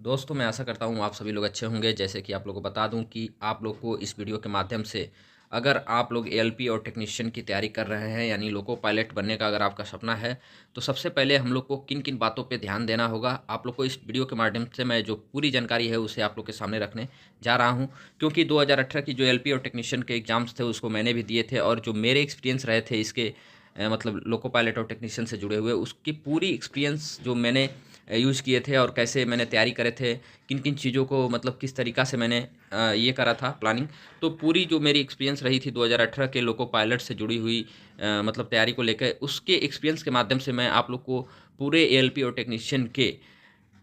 दोस्तों मैं आशा करता हूँ आप सभी लोग अच्छे होंगे। जैसे कि आप लोगों को बता दूँ कि आप लोग को इस वीडियो के माध्यम से अगर आप लोग एएलपी और टेक्नीशियन की तैयारी कर रहे हैं यानी लोको पायलट बनने का अगर आपका सपना है, तो सबसे पहले हम लोग को किन-किन बातों पे ध्यान देना होगा, आप लोग को इस वीडियो के माध्यम से मैं जो पूरी जानकारी है उसे आप लोग के सामने रखने जा रहा हूँ। क्योंकि 2018 की जो एएलपी और टेक्नीशियन के एग्ज़ाम्स थे उसको मैंने भी दिए थे और जो मेरे एक्सपीरियंस रहे थे इसके मतलब लोको पायलट और टेक्नीशियन से जुड़े हुए उसकी पूरी एक्सपीरियंस जो मैंने यूज़ किए थे और कैसे मैंने तैयारी करे थे, किन-किन चीज़ों को मतलब किस तरीक़ा से मैंने ये करा था प्लानिंग। तो पूरी जो मेरी एक्सपीरियंस रही थी 2018 के लोको पायलट से जुड़ी हुई मतलब तैयारी को लेके, उसके एक्सपीरियंस के माध्यम से मैं आप लोग को पूरे एएलपी और टेक्नीशियन के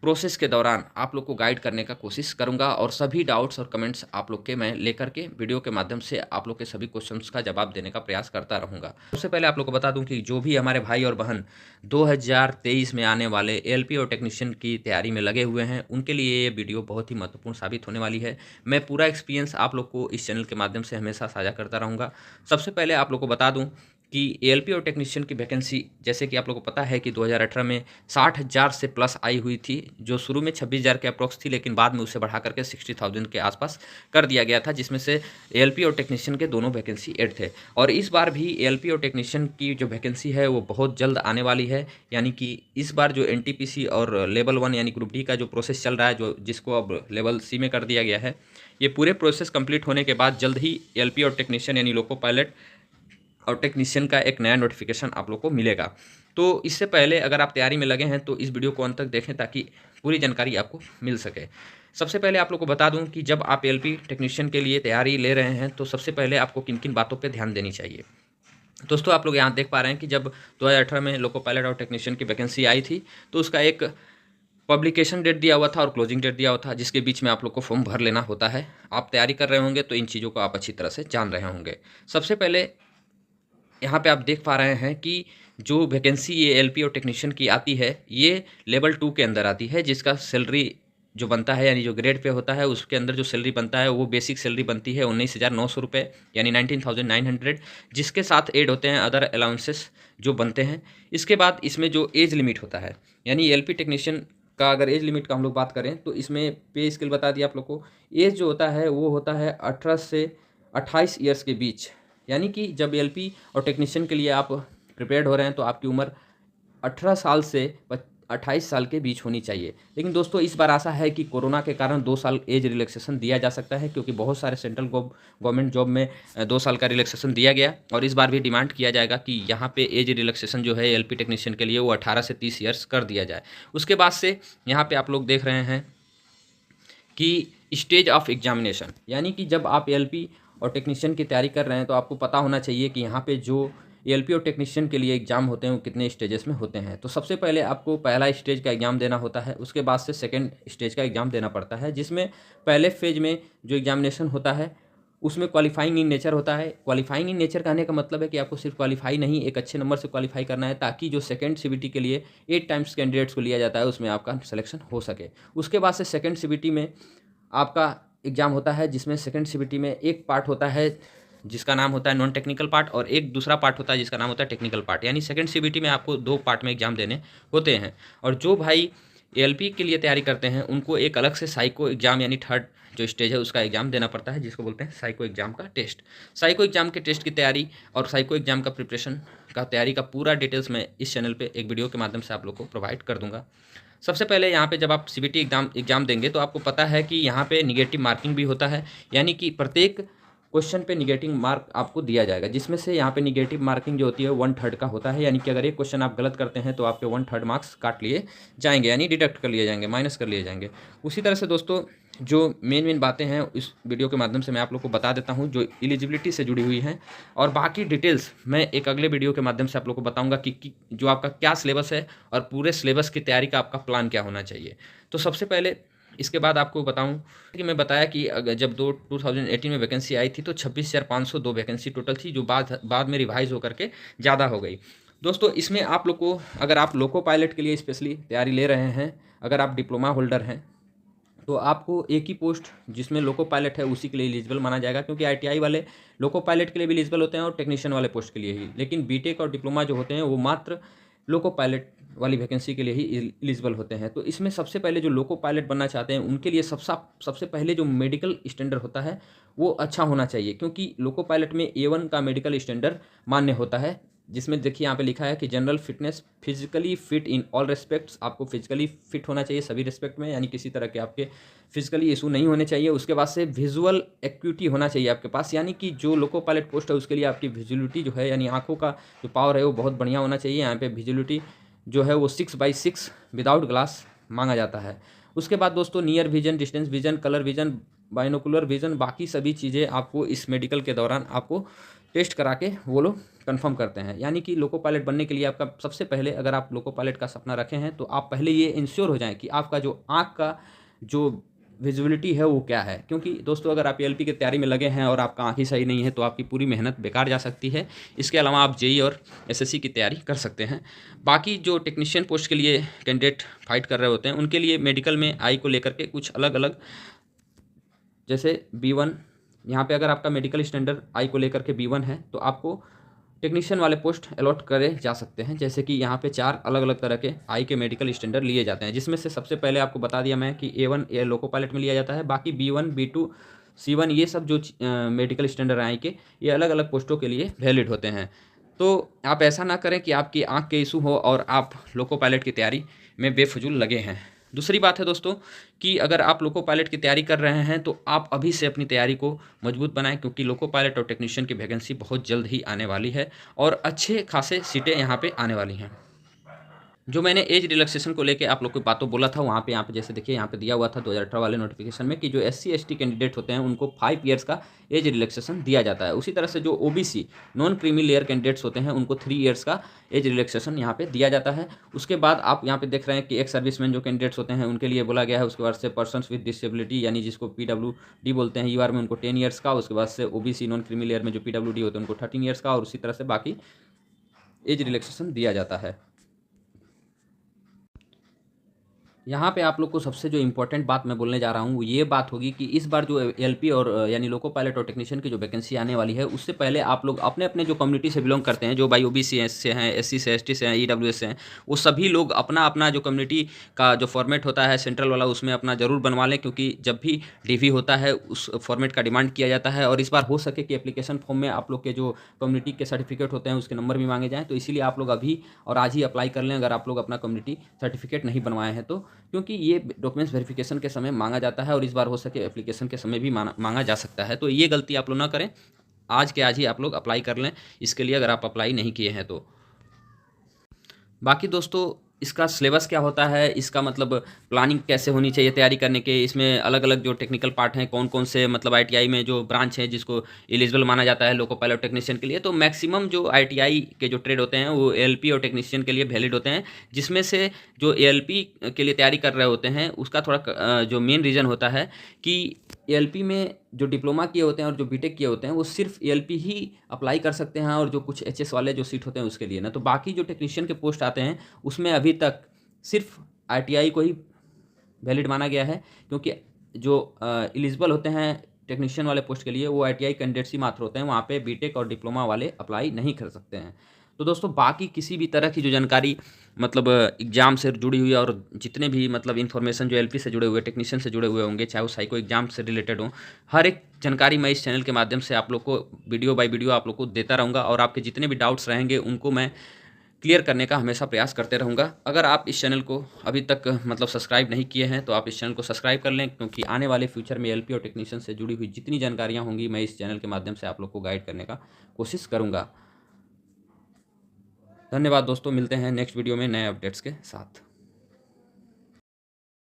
प्रोसेस के दौरान आप लोग को गाइड करने का कोशिश करूँगा और सभी डाउट्स और कमेंट्स आप लोग के मैं लेकर के वीडियो के माध्यम से आप लोग के सभी क्वेश्चंस का जवाब देने का प्रयास करता रहूँगा। सबसे पहले आप लोग को बता दूँ कि जो भी हमारे भाई और बहन 2023 में आने वाले एएलपी और टेक्नीशियन की तैयारी में लगे हुए हैं, उनके लिए ये वीडियो बहुत ही महत्वपूर्ण साबित होने वाली है। मैं पूरा एक्सपीरियंस आप लोग को इस चैनल के माध्यम से हमेशा साझा करता रहूँगा। सबसे पहले आप लोग को बता दूँ कि एएलपी और टेक्नीशियन की वैकेंसी जैसे कि आप लोगों को पता है कि 2018 में 60,000 से प्लस आई हुई थी, जो शुरू में 26,000 के अप्रॉक्स थी, लेकिन बाद में उसे बढ़ा करके 60,000 के आसपास कर दिया गया था, जिसमें से एएलपी और टेक्नीशियन के दोनों वैकेंसी ऐड थे। और इस बार भी एएलपी और टेक्नीशियन की जो वैकेंसी है वो बहुत जल्द आने वाली है, यानी कि इस बार जो एनटीपीसी और लेवल 1 यानी ग्रुप डी का जो प्रोसेस चल रहा है, जो जिसको अब लेवल सी में कर दिया गया है, ये पूरे प्रोसेस कंप्लीट होने के बाद जल्द ही एएलपी और टेक्नीशियन यानी लोको पायलट और टेक्नीशियन का एक नया नोटिफिकेशन आप लोग को मिलेगा। तो इससे पहले अगर आप तैयारी में लगे हैं तो इस वीडियो को अंत तक देखें ताकि पूरी जानकारी आपको मिल सके। सबसे पहले आप लोग को बता दूं कि जब आप एएलपी टेक्नीशियन के लिए तैयारी ले रहे हैं तो सबसे पहले आपको किन-किन बातों पे ध्यान देनी चाहिए। दोस्तों आप लोग यहाँ देख पा रहे हैं कि जब 2018 में लोको पायलट और टेक्नीशियन की वैकेंसी आई थी, तो उसका एक पब्लिकेशन डेट दिया हुआ था और क्लोजिंग डेट दिया हुआ था, जिसके बीच में आप लोग को फॉर्म भर लेना होता है। आप तैयारी कर रहे होंगे तो इन चीज़ों को आप अच्छी तरह से जान रहे होंगे। सबसे पहले यहाँ पे आप देख पा रहे हैं कि जो वैकेंसी ये एएलपी और टेक्नीशियन की आती है, ये लेवल 2 के अंदर आती है, जिसका सैलरी जो बनता है यानी जो ग्रेड पे होता है उसके अंदर जो सैलरी बनता है वो बेसिक सैलरी बनती है 19,900 रुपये यानी 19,900, जिसके साथ ऐड होते हैं अदर अलाउंसेस जो बनते हैं। इसके बाद इसमें जो एज लिमिट होता है यानी एएलपी टेक्नीशियन का अगर एज लिमिट का हम लोग बात करें तो इसमें पे स्केल बता दिया आप लोग को। एज जो होता है वो होता है 18 से 28 ईयर्स के बीच, यानी कि जब एएलपी और टेक्नीशियन के लिए आप प्रिपेयर्ड हो रहे हैं तो आपकी उम्र 18 साल से 28 साल के बीच होनी चाहिए। लेकिन दोस्तों इस बार आशा है कि कोरोना के कारण 2 साल एज रिलैक्सेशन दिया जा सकता है, क्योंकि बहुत सारे सेंट्रल गवर्नमेंट जॉब में 2 साल का रिलैक्सेशन दिया गया और इस बार भी डिमांड किया जाएगा कि यहाँ पे एज रिलैक्सेशन जो है एएलपी टेक्नीशियन के लिए वो 18 से 30 ईयर्स कर दिया जाए। उसके बाद से यहाँ पे आप लोग देख रहे हैं कि स्टेज ऑफ एग्जामिनेशन, यानी कि जब आप एएलपी और टेक्नीशियन की तैयारी कर रहे हैं तो आपको पता होना चाहिए कि यहाँ पे जो एएलपी और टेक्नीशियन के लिए एग्ज़ाम होते हैं वो कितने स्टेजेस में होते हैं। तो सबसे पहले आपको पहला स्टेज का एग्ज़ाम देना होता है, उसके बाद से सेकंड स्टेज का एग्ज़ाम देना पड़ता है, जिसमें पहले फेज में जो एग्जामिनेशन होता है उसमें क्वालिफाइंग इन नेचर होता है। क्वालिफाइंग इन नेचर कहने का मतलब है कि आपको सिर्फ क्वालिफाई नहीं, एक अच्छे नंबर से क्वालिफाई करना है, ताकि जो सेकंड सीबीटी के लिए 8 टाइम्स कैंडिडेट्स को लिया जाता है उसमें आपका सिलेक्शन हो सके। उसके बाद से सेकंड सीबीटी में आपका एग्ज़ाम होता है, जिसमें सेकंड सीबीटी में एक पार्ट होता है जिसका नाम होता है नॉन टेक्निकल पार्ट और एक दूसरा पार्ट होता है जिसका नाम होता है टेक्निकल पार्ट, यानी सेकंड सीबीटी में आपको 2 पार्ट में एग्ज़ाम देने होते हैं। और जो भाई एएलपी के लिए तैयारी करते हैं उनको एक अलग से साइको एग्ज़ाम यानी थर्ड जो स्टेज है उसका एग्ज़ाम देना पड़ता है, जिसको बोलते हैं साइको एग्ज़ाम का टेस्ट। साइको एग्ज़ाम के टेस्ट की तैयारी और साइको एग्ज़ाम का प्रिपरेशन का तैयारी का पूरा डिटेल्स मैं इस चैनल पे एक वीडियो के माध्यम से आप लोग को प्रोवाइड कर दूँगा। सबसे पहले यहाँ पे जब आप सीबीटी एग्ज़ाम देंगे तो आपको पता है कि यहाँ पे नेगेटिव मार्किंग भी होता है, यानी कि प्रत्येक क्वेश्चन पे नेगेटिव मार्क आपको दिया जाएगा, जिसमें से यहाँ पे नेगेटिव मार्किंग जो होती है 1/3 का होता है, यानी कि अगर एक क्वेश्चन आप गलत करते हैं तो आपके 1/3 मार्क्स काट लिए जाएंगे, यानी डिडक्ट कर लिए जाएंगे, माइनस कर लिए जाएंगे। उसी तरह से दोस्तों जो मेन बातें हैं इस वीडियो के माध्यम से मैं आप लोग को बता देता हूँ जो एलिजिबिलिटी से जुड़ी हुई हैं, और बाकी डिटेल्स मैं एक अगले वीडियो के माध्यम से आप लोग को बताऊँगा कि जो आपका क्या सिलेबस है और पूरे सिलेबस की तैयारी का आपका प्लान क्या होना चाहिए। तो सबसे पहले इसके बाद आपको बताऊं कि मैं बताया कि जब 2018 में वैकेंसी आई थी तो 26,502 वैकेंसी टोटल थी, जो बाद में रिवाइज होकर के ज़्यादा हो गई। दोस्तों इसमें आप लोग को, अगर आप लोको पायलट के लिए स्पेशली तैयारी ले रहे हैं, अगर आप डिप्लोमा होल्डर हैं तो आपको एक ही पोस्ट जिसमें लोको पायलट है उसी के लिए एलिजिबल माना जाएगा, क्योंकि आईटीआई वाले लोको पायलट के लिए भी एलिजिबल होते हैं और टेक्नीशियन वाले पोस्ट के लिए ही, लेकिन बीटेक और डिप्लोमा जो होते हैं वो मात्र लोको पायलट वाली वैकेंसी के लिए ही एलिजिबल होते हैं। तो इसमें सबसे पहले जो लोको पायलट बनना चाहते हैं उनके लिए सबसे पहले जो मेडिकल स्टैंडर्ड होता है वो अच्छा होना चाहिए, क्योंकि लोको पायलट में A1 का मेडिकल स्टैंडर्ड मान्य होता है, जिसमें देखिए यहाँ पे लिखा है कि general fitness, physically fit in all respects. आपको फिजिकली फिट होना चाहिए सभी रिस्पेक्ट में, यानी किसी तरह के आपके फिजिकली इशू नहीं होने चाहिए। उसके बाद से विजुअल एक्यूटी होना चाहिए आपके पास, यानी कि जो लोको पायलट पोस्ट है उसके लिए आपकी विजुअलिटी जो है, यानी आंखों का जो पावर है वो बहुत बढ़िया होना चाहिए। यहाँ पे विजुअलिटी जो है वो 6/6 विदाउट ग्लास मांगा जाता है। उसके बाद दोस्तों near vision, distance vision, colour vision, binocular vision, बाकी सभी चीज़ें आपको इस मेडिकल के दौरान आपको टेस्ट करा के वो लोग कंफर्म करते हैं। यानी कि लोको पायलट बनने के लिए आपका सबसे पहले, अगर आप लोको पायलट का सपना रखे हैं तो आप पहले ये इंश्योर हो जाएं कि आपका जो आँख का जो विजिबिलिटी है वो क्या है। क्योंकि दोस्तों अगर आप एलपी की तैयारी में लगे हैं और आपका आँख ही सही नहीं है तो आपकी पूरी मेहनत बेकार जा सकती है। इसके अलावा आप जेई और एसएससी की तैयारी कर सकते हैं। बाकी जो टेक्नीशियन पोस्ट के लिए कैंडिडेट फाइट कर रहे होते हैं उनके लिए मेडिकल में आई को लेकर के कुछ अलग अलग, जैसे B1, यहाँ पे अगर आपका मेडिकल स्टैंडर्ड आई को लेकर के B1 है तो आपको टेक्नीशियन वाले पोस्ट अलॉट करे जा सकते हैं। जैसे कि यहाँ पे 4 अलग अलग तरह के आई के मेडिकल स्टैंडर्ड लिए जाते हैं, जिसमें से सबसे पहले आपको बता दिया मैं कि A1 ए लोको पायलट में लिया जाता है। बाकी B1, B2, C1 ये सब जो मेडिकल स्टैंडर्ड आई के, ये अलग अलग पोस्टों के लिए वैलिड होते हैं। तो आप ऐसा ना करें कि आपकी आँख के इशू हो और आप लोको पायलट की तैयारी में बेफजूल लगे हैं। दूसरी बात है दोस्तों कि अगर आप लोको पायलट की तैयारी कर रहे हैं तो आप अभी से अपनी तैयारी को मजबूत बनाएं, क्योंकि लोको पायलट और टेक्नीशियन की वैकेंसी बहुत जल्द ही आने वाली है और अच्छे खासे सीटें यहाँ पे आने वाली हैं। जो मैंने एज रिलैक्सेशन को लेके आप लोग को बातों बोला था वहाँ पे, यहाँ पे जैसे देखिए यहाँ पे दिया हुआ था 2018 वाले नोटिफिकेशन में कि जो SC ST कैंडिडेट होते हैं उनको 5 ईयर्स का एज रिलैक्सेशन दिया जाता है। उसी तरह से जो OBC non creamy layer candidates होते हैं उनको 3 ईयर्स का एज रिलैक्सेशन यहाँ पे दिया जाता है। उसके बाद आप यहाँ पे देख रहे हैं कि एक्स सर्विसमैन जो कैंडिडेट्स होते हैं उनके लिए बोला गया है। उसके बाद से पर्सन विद डिसेबिलिटी यानी जिसको PWD बोलते हैं ER में, उनको 10 ईयर्स का। उसके बाद से OBC नॉन क्रीमी लेयर में जो PWD होते हैं उनको 13 ईयर्स का, और उसी तरह से बाकी एज रिलैक्सेशन दिया जाता है। यहाँ पे आप लोग को सबसे जो इम्पोर्टेंट बात मैं बोलने जा रहा हूँ वो ये बात होगी कि इस बार जो एलपी और यानी लोको पायलट और टेक्नीशियन की जो वैकेंसी आने वाली है उससे पहले आप लोग अपने अपने जो कम्युनिटी से बिलोंग करते हैं, जो भाई OBC से हैं, SC से, ST से हैं, EWS से हैं, वो सभी लोग अपना अपना जो कम्युनिटी का जो फॉर्मेट होता है सेंट्रल वाला उसमें अपना ज़रूर बनवा लें, क्योंकि जब भी DV होता है उस फॉर्मेट का डिमांड किया जाता है। और इस बार हो सके कि एप्लीकेशन फॉर्म में आप लोग के जो कम्युनिटी के सर्टिफिकेट होते हैं उसके नंबर भी मांगे जाएँ, तो इसीलिए आप लोग अभी और आज ही अप्लाई कर लें अगर आप लोग अपना कम्युनिटी सर्टिफिकेट नहीं बनवाए हैं तो, क्योंकि ये डॉक्यूमेंट्स वेरिफिकेशन के समय मांगा जाता है और इस बार हो सके एप्लीकेशन के समय भी मांगा जा सकता है। तो ये गलती आप लोग ना करें, आज के आज ही आप लोग अप्लाई कर लें इसके लिए, अगर आप अप्लाई नहीं किए हैं तो। बाकी दोस्तों इसका सिलेबस क्या होता है, इसका मतलब प्लानिंग कैसे होनी चाहिए तैयारी करने के, इसमें अलग अलग जो टेक्निकल पार्ट हैं, कौन कौन से मतलब ITI में जो ब्रांच है जिसको एलिजिबल माना जाता है लोको पायलट टेक्नीशियन के लिए, तो मैक्सिमम जो ITI के जो ट्रेड होते हैं वो ALP और टेक्नीशियन के लिए वैलिड होते हैं। जिसमें से जो ALP के लिए तैयारी कर रहे होते हैं उसका थोड़ा जो मेन रीज़न होता है कि ALP में जो डिप्लोमा किए होते हैं और जो BTech किए होते हैं वो सिर्फ ALP ही अप्लाई कर सकते हैं, और जो कुछ HS वाले जो सीट होते हैं उसके लिए ना, तो बाकी जो टेक्नीशियन के पोस्ट आते हैं उसमें अभी तक सिर्फ ITI को ही वैलिड माना गया है, क्योंकि जो एलिजिबल होते हैं टेक्नीशियन वाले पोस्ट के लिए वो ITI कैंडिडेट्स ही मात्र होते हैं, वहाँ पे BTech और डिप्लोमा वाले अप्लाई नहीं कर सकते हैं। तो दोस्तों बाकी किसी भी तरह की जो जानकारी मतलब एग्ज़ाम से जुड़ी हुई और जितने भी मतलब इन्फॉर्मेशन जो LP से जुड़े हुए, टेक्नीशियन से जुड़े हुए होंगे, चाहे वो साइको एग्जाम से रिलेटेड हो, हर एक जानकारी मैं इस चैनल के माध्यम से आप लोग को वीडियो बाय वीडियो आप लोग को देता रहूँगा, और आपके जितने भी डाउट्स रहेंगे उनको मैं क्लियर करने का हमेशा प्रयास करते रहूँगा। अगर आप इस चैनल को अभी तक मतलब सब्सक्राइब नहीं किए हैं तो आप इस चैनल को सब्सक्राइब कर लें, क्योंकि आने वाले फ्यूचर में LP और टेक्नीशियन से जुड़ी हुई जितनी जानकारियाँ होंगी मैं इस चैनल के माध्यम से आप लोग को गाइड करने का कोशिश करूँगा। धन्यवाद दोस्तों, मिलते हैं नेक्स्ट वीडियो में नए अपडेट्स के साथ।